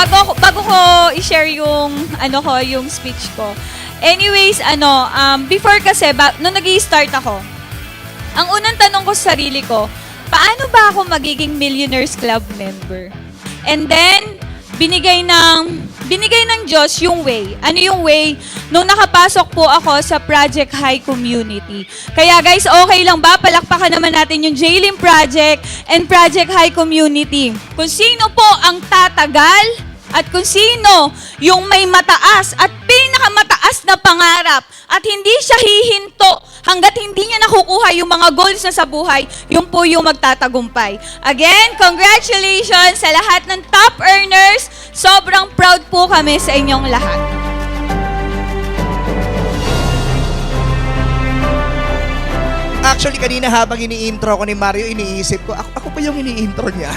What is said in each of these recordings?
bago ko i-share yung yung speech ko. Anyways, before kasi nung nag-i-start ako, ang unang tanong ko sa sarili ko, paano ba ako magiging Millionaires Club member? And then binigay ng Diyos yung way. Ano yung way? Nung nakapasok po ako sa Project High Community. Kaya guys, okay lang ba? Palakpakan naman natin yung Jaylin Project and Project High Community. Kung sino po ang tatagal at kung sino yung may mataas at pinakamataas na pangarap at hindi siya hihinto hanggat hindi niya nakukuha yung mga goals na sa buhay, yung po yung magtatagumpay. Again, congratulations sa lahat ng top earners. Sobrang proud po kami sa inyong lahat. Actually, kanina habang ini-intro ko ni Mario, iniisip ko, ako pa yung ini-intro niya.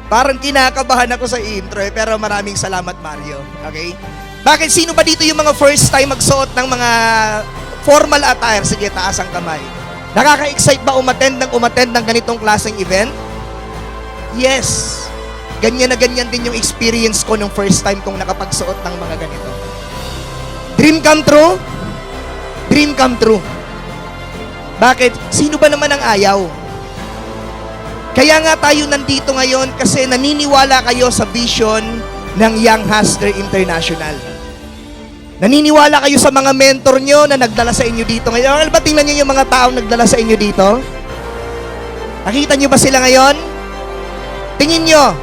Parang kinakabahan ako sa intro pero maraming salamat, Mario. Okay? Bakit? Sino ba dito yung mga first time magsuot ng mga formal attire? Sige, taas ang kamay. Nakaka-excite ba umattend ng ganitong klaseng event? Yes. Ganyan na ganyan din yung experience ko nung first time kong nakapagsuot ng mga ganito. Dream come true? Dream come true. Bakit? Sino ba naman ang ayaw? Kaya nga tayo nandito ngayon kasi naniniwala kayo sa vision ng Young Hustler International. Naniniwala kayo sa mga mentor nyo na nagdala sa inyo dito ngayon. Alam ba, tingnan nyo yung mga taong nagdala sa inyo dito? Nakita nyo ba sila ngayon? Tingin nyo,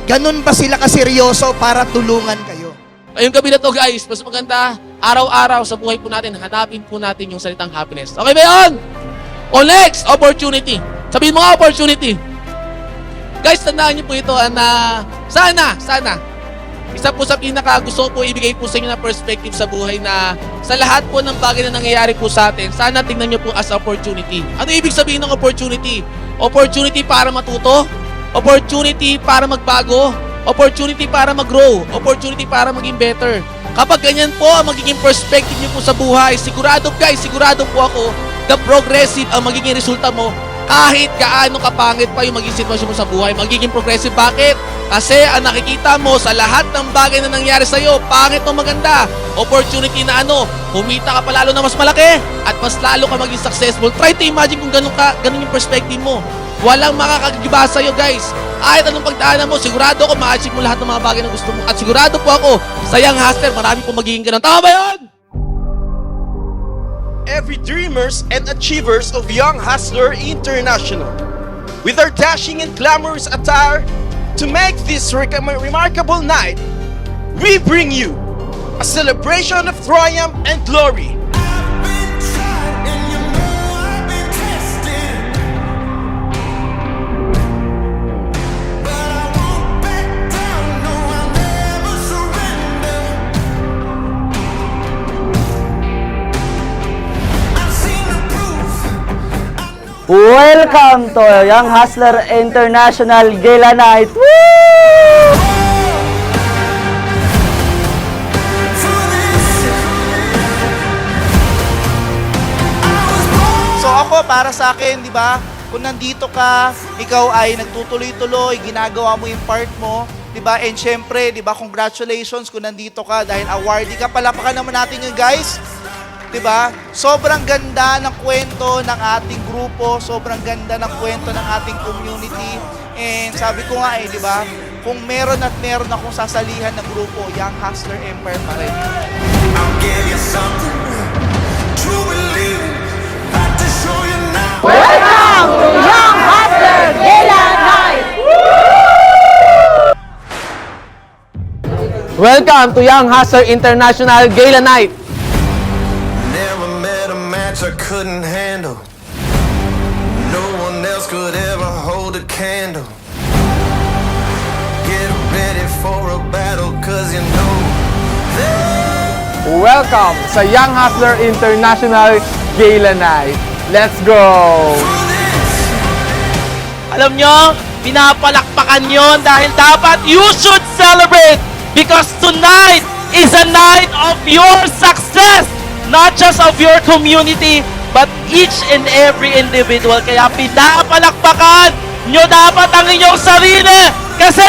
ganun ba sila kaseryoso para tulungan kayo? Ngayong gabi na to guys, mas maganda, araw-araw sa buhay po natin, hanapin po natin yung salitang happiness. Okay ba yun? O next, opportunity. Sabihin mo nga opportunity. Guys, tandaan niyo po ito na sana, isa po sa pinaka gusto ko po ibigay po sa inyo na perspective sa buhay na sa lahat po ng bagay na nangyayari po sa atin, sana tingnan niyo po as opportunity. Ano ibig sabihin ng opportunity? Opportunity para matuto, opportunity para magbago, opportunity para mag-grow, opportunity para maging better. Kapag ganyan po ang magiging perspective niyo po sa buhay, sigurado po ako, the progressive ang magiging resulta mo. Kahit kaano kapangit pa yung magiging sitwasyon mo sa buhay, magiging progressive. Bakit? Kasi ang nakikita mo sa lahat ng bagay na nangyari sa'yo, pangit o maganda, opportunity na kumita ka pa lalo na mas malaki at mas lalo ka maging successful. Try to imagine kung ganun yung perspective mo. Walang makakagiba sa'yo guys. Kahit anong pagdaanan mo, sigurado ako ma-achieve mo lahat ng mga bagay na gusto mo. At sigurado po ako, sa Young Hustler, marami po magiging ganun. Tama ba yun? Every dreamers and achievers of Young Hustler International, with our dashing and glamorous attire to make this remarkable night, we bring you a celebration of triumph and glory. Welcome to Young Hustler International Gala Night! Woo! So ako, para sa akin, di ba, kung nandito ka, ikaw ay nagtutuloy-tuloy, ginagawa mo yung part mo, di ba, and syempre, di ba, congratulations kung nandito ka dahil awardee ka. Palapakan naman natin yun, guys. Diba? Sobrang ganda ng kwento ng ating grupo, sobrang ganda ng kwento ng ating community. And sabi ko nga diba? Kung meron akong sasalihan ng grupo, Young Hustler Empire pa rin. I'll give you something true believe. Got to show you now. Welcome to Young Hustler Gala Night! Welcome to Young Hustler International Gala Night! Never met a match I couldn't handle. No one else could ever hold a candle. Get ready for a battle, cause you know Welcome sa Young Hustler International Gala Night! Let's go! Alam nyo, pinapalakpakan yon dahil dapat you should celebrate because tonight is a night of your success, not just of your community, but each and every individual. Kaya pinapalakpakan nyo dapat ang inyong sarili kasi